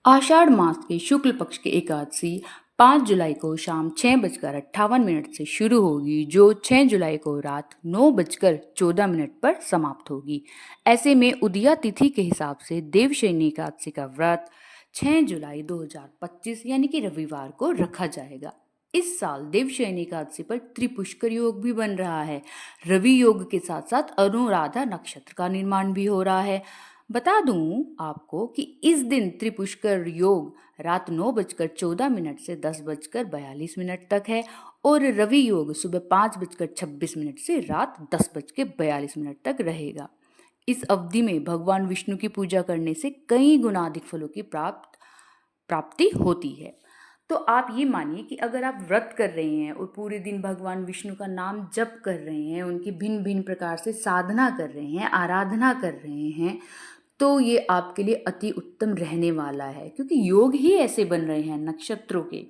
आषाढ़ मास के शुक्ल पक्ष की एकादशी 5 जुलाई को शाम 6:58 से शुरू होगी, जो 6 जुलाई को रात 9:14 पर समाप्त होगी। ऐसे में उदया तिथि के हिसाब से देवशयनी एकादशी का व्रत 6 जुलाई 2025 यानी कि रविवार को रखा जाएगा। इस साल देवशयनी एकादशी पर त्रिपुष्कर योग भी बन रहा है। रवि योग के साथ साथ अनुराधा नक्षत्र का निर्माण भी हो रहा है। बता दूं आपको कि इस दिन त्रिपुष्कर योग रात 9:14 से 10:42 तक है और रवि योग सुबह 5:26 से रात 10:42 तक रहेगा। इस अवधि में भगवान विष्णु की पूजा करने से कई गुना अधिक फलों की प्राप्ति होती है। तो आप ये मानिए कि अगर आप व्रत कर रहे हैं और पूरे दिन भगवान विष्णु का नाम जप कर रहे हैं, उनकी भिन्न भिन्न प्रकार से साधना कर रहे हैं, आराधना कर रहे हैं, तो ये आपके लिए अति उत्तम रहने वाला है, क्योंकि योग ही ऐसे बन रहे हैं नक्षत्रों के।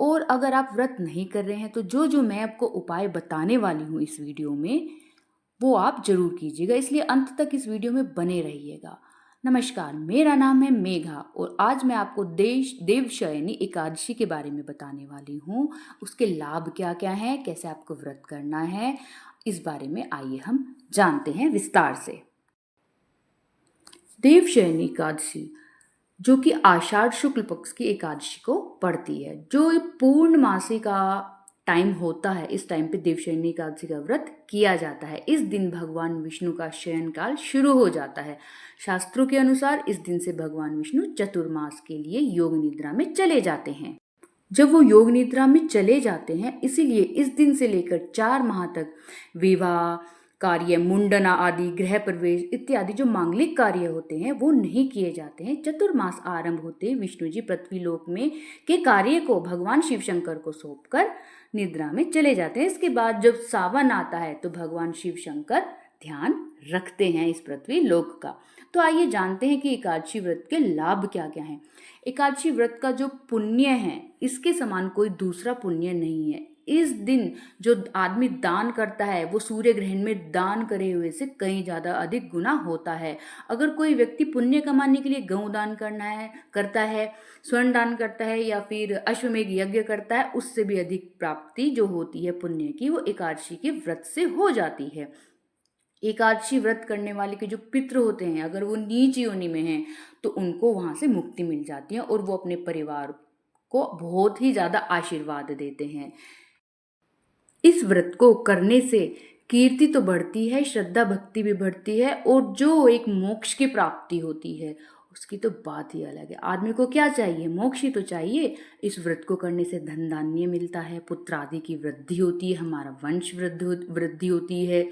और अगर आप व्रत नहीं कर रहे हैं तो जो जो मैं आपको उपाय बताने वाली हूँ इस वीडियो में, वो आप जरूर कीजिएगा, इसलिए अंत तक इस वीडियो में बने रहिएगा। नमस्कार, मेरा नाम है मेघा और आज मैं आपको देवशयनी एकादशी के बारे में बताने वाली हूँ। उसके लाभ क्या क्या हैं, कैसे आपको व्रत करना है, इस बारे में आइए हम जानते हैं विस्तार से। देवशयनी एकादशी जो कि आषाढ़ शुक्ल पक्ष की एकादशी को पड़ती है, जो पूर्णमासी का टाइम होता है, इस टाइम पे देवशयनी एकादशी का व्रत किया जाता है। इस दिन भगवान विष्णु का शयन काल शुरू हो जाता है। शास्त्रों के अनुसार इस दिन से भगवान विष्णु चतुर्मास के लिए योग निद्रा में चले जाते हैं। जब वो योग निद्रा में चले जाते हैं, इसीलिए इस दिन से लेकर 4 माह तक विवाह कार्य, मुंडना आदि, गृह प्रवेश इत्यादि जो मांगलिक कार्य होते हैं वो नहीं किए जाते हैं। चतुर्मास आरंभ होते विष्णु जी पृथ्वी लोक में के कार्य को भगवान शिव शंकर को सौंपकर निद्रा में चले जाते हैं। इसके बाद जब सावन आता है तो भगवान शिव शंकर ध्यान रखते हैं इस पृथ्वी लोक का। तो आइए जानते हैं कि एकादशी व्रत के लाभ क्या क्या हैं। एकादशी व्रत का जो पुण्य है, इसके समान कोई दूसरा पुण्य नहीं है। इस दिन जो आदमी दान करता है वो सूर्य ग्रहण में दान करे हुए से कहीं ज़्यादा अधिक गुना होता है। अगर कोई व्यक्ति पुण्य कमाने के लिए गौ दान करता है, स्वर्ण दान करता है या फिर अश्वमेध यज्ञ करता है, उससे भी अधिक प्राप्ति जो होती है पुण्य की, वो एकादशी के व्रत से हो जाती है। एकादशी व्रत करने वाले के जो पितृ होते हैं, अगर वो नीच योनि में हैं तो उनको वहाँ से मुक्ति मिल जाती है और वो अपने परिवार को बहुत ही ज़्यादा आशीर्वाद देते हैं। इस व्रत को करने से कीर्ति तो बढ़ती है, श्रद्धा भक्ति भी बढ़ती है और जो एक मोक्ष की प्राप्ति होती है उसकी तो बात ही अलग है। आदमी को क्या चाहिए? मोक्ष ही तो चाहिए। इस व्रत को करने से धन धान्य मिलता है, पुत्र आदि की वृद्धि होती है, हमारा वंश वृद्धि होती है।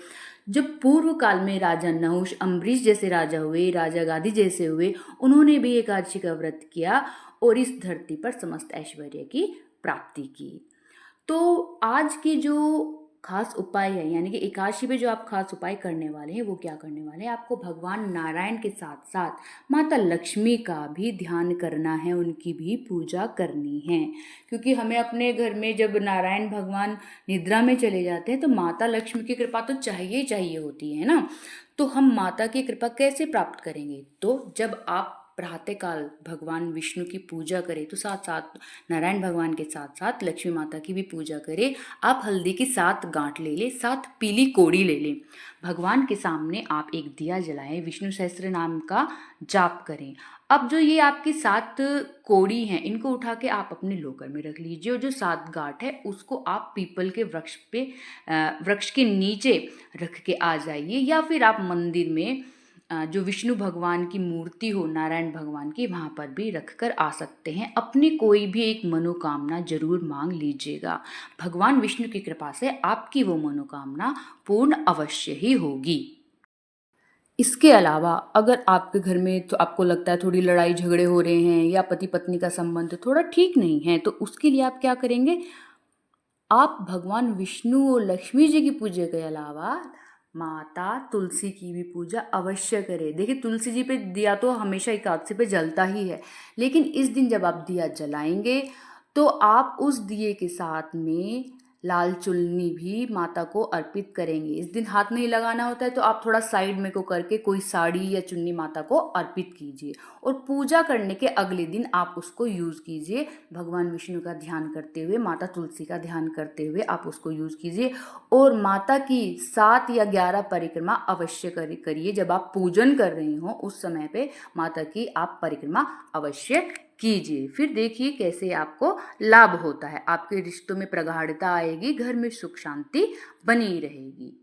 जब पूर्व काल में राजा नहुष, अम्बरीश जैसे राजा हुए, राजा गादी जैसे हुए, उन्होंने भी एकादशी का व्रत किया और इस धरती पर समस्त ऐश्वर्य की प्राप्ति की। तो आज के जो खास उपाय है, यानी कि एकादशी पे जो आप खास उपाय करने वाले हैं वो क्या करने वाले हैं? आपको भगवान नारायण के साथ साथ माता लक्ष्मी का भी ध्यान करना है, उनकी भी पूजा करनी है, क्योंकि हमें अपने घर में जब नारायण भगवान निद्रा में चले जाते हैं तो माता लक्ष्मी की कृपा तो चाहिए ही चाहिए होती है ना। तो हम माता की कृपा कैसे प्राप्त करेंगे? तो जब आप प्रातःकाल भगवान विष्णु की पूजा करें तो साथ साथ नारायण भगवान के साथ साथ लक्ष्मी माता की भी पूजा करें। आप हल्दी की 7 गांठ ले लें, 7 पीली कोड़ी ले लें। भगवान के सामने आप एक दिया जलाएं, विष्णु सहस्त्र नाम का जाप करें। अब जो ये आपकी 7 कोड़ी हैं, इनको उठा के आप अपने लोकर में रख लीजिए और जो 7 गांठ है उसको आप पीपल के वृक्ष के नीचे रख के आ जाइए, या फिर आप मंदिर में जो विष्णु भगवान की मूर्ति हो, नारायण भगवान की, वहाँ पर भी रख कर आ सकते हैं। अपनी कोई भी एक मनोकामना जरूर मांग लीजिएगा। भगवान विष्णु की कृपा से आपकी वो मनोकामना पूर्ण अवश्य ही होगी। इसके अलावा अगर आपके घर में तो आपको लगता है थोड़ी लड़ाई झगड़े हो रहे हैं या पति पत्नी का संबंध थोड़ा ठीक नहीं है, तो उसके लिए आप क्या करेंगे? आप भगवान विष्णु और लक्ष्मी जी की पूजा के अलावा माता तुलसी की भी पूजा अवश्य करें। देखिए, तुलसी जी पे दिया तो हमेशा एकादशी पे जलता ही है, लेकिन इस दिन जब आप दिया जलाएंगे तो आप उस दिए के साथ में लाल चुन्नी भी माता को अर्पित करेंगे। इस दिन हाथ नहीं लगाना होता है, तो आप थोड़ा साइड में को करके कोई साड़ी या चुन्नी माता को अर्पित कीजिए और पूजा करने के अगले दिन आप उसको यूज़ कीजिए। भगवान विष्णु का ध्यान करते हुए, माता तुलसी का ध्यान करते हुए आप उसको यूज़ कीजिए और माता की 7 या 11 परिक्रमा अवश्य करिए। जब आप पूजन कर रही हो उस समय पे माता की आप परिक्रमा अवश्य कीजिए। फिर देखिए कैसे आपको लाभ होता है। आपके रिश्तों में प्रगाढ़ता आएगी, घर में सुख शांति बनी रहेगी।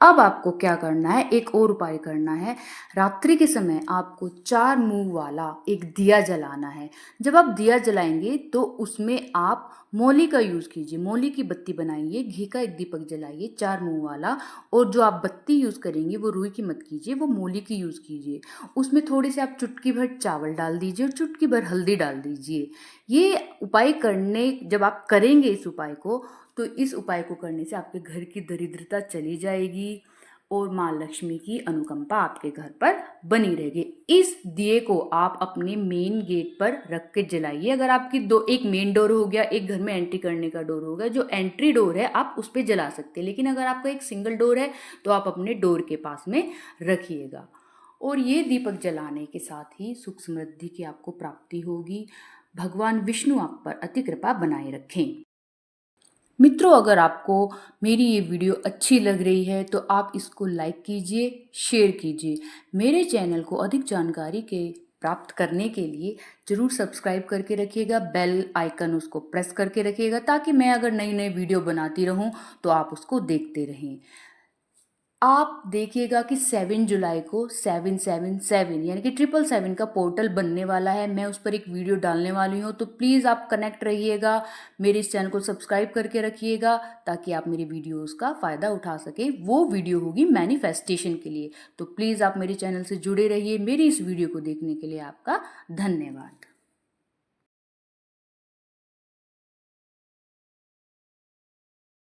अब आपको क्या करना है, एक और उपाय करना है। रात्रि के समय आपको 4 मुंह वाला एक दिया जलाना है। जब आप दिया जलाएंगे तो उसमें आप मौली का यूज़ कीजिए। मौली की बत्ती बनाइए, घी का एक दीपक जलाइए 4 मुंह वाला, और जो आप बत्ती यूज़ करेंगे वो रुई की मत कीजिए, वो मौली की यूज़ कीजिए। उसमें थोड़े से आप चुटकी भर चावल डाल दीजिए और चुटकी भर हल्दी डाल दीजिए। ये उपाय करने जब आप करेंगे इस उपाय को, तो इस उपाय को करने से आपके घर की दरिद्रता चली जाएगी और माँ लक्ष्मी की अनुकंपा आपके घर पर बनी रहेगी। इस दिए को आप अपने मेन गेट पर रख के जलाइए। अगर आपकी एक मेन डोर हो गया, एक घर में एंट्री करने का डोर होगा, जो एंट्री डोर है आप उस पर जला सकते हैं, लेकिन अगर आपका एक सिंगल डोर है तो आप अपने डोर के पास में रखिएगा। और ये दीपक जलाने के साथ ही सुख समृद्धि की आपको प्राप्ति होगी। भगवान विष्णु आप पर अति कृपा बनाए रखें। मित्रों, अगर आपको मेरी ये वीडियो अच्छी लग रही है तो आप इसको लाइक कीजिए, शेयर कीजिए। मेरे चैनल को अधिक जानकारी के प्राप्त करने के लिए ज़रूर सब्सक्राइब करके रखिएगा, बेल आइकन उसको प्रेस करके रखिएगा, ताकि मैं अगर नई नई वीडियो बनाती रहूं तो आप उसको देखते रहें। आप देखिएगा कि 7 जुलाई को 777 यानी कि 777 का पोर्टल बनने वाला है। मैं उस पर एक वीडियो डालने वाली हूँ, तो प्लीज़ आप कनेक्ट रहिएगा, मेरे इस चैनल को सब्सक्राइब करके रखिएगा ताकि आप मेरी वीडियोस का फ़ायदा उठा सकें। वो वीडियो होगी मैनिफेस्टेशन के लिए, तो प्लीज़ आप मेरे चैनल से जुड़े रहिए। मेरी इस वीडियो को देखने के लिए आपका धन्यवाद।